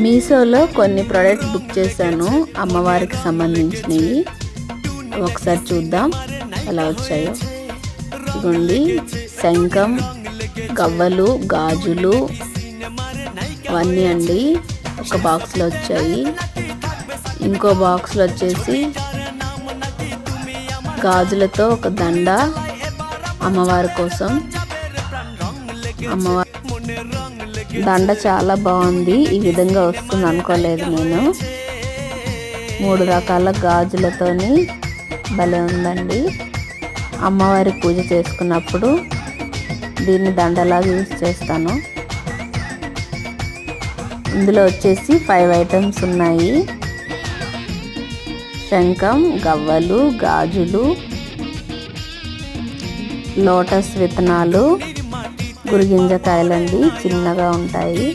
మీషోలో కొన్ని products book చేశాను అమ్మవారికి సంబంధించినవి. ఒకసారి చూద్దాం ఎలా వచ్చాయో. ఇదిగోండి శంఖం, గవ్వలు, గాజులు అవన్నీ అండి ఒక బాక్స్లో వచ్చాయి. ఇంకో బాక్స్లో వచ్చేసి గాజులతో ఒక దండ అమ్మవారి కోసం. అమ్మవారి దండ చాలా బాగుంది, ఈ విధంగా వస్తుంది అనుకోలేదు నేను. 3 రకాల గాజులతోని భలే ఉందండి. అమ్మవారి పూజ చేసుకున్నప్పుడు దీన్ని దండలాగా యూజ్ చేస్తాను. ఇందులో వచ్చేసి 5 ఐటమ్స్ ఉన్నాయి. శంఖం, గవ్వలు, గాజులు, లోటస్ విత్తనాలు, గురిగింజకాయలండి చిన్నగా ఉంటాయి.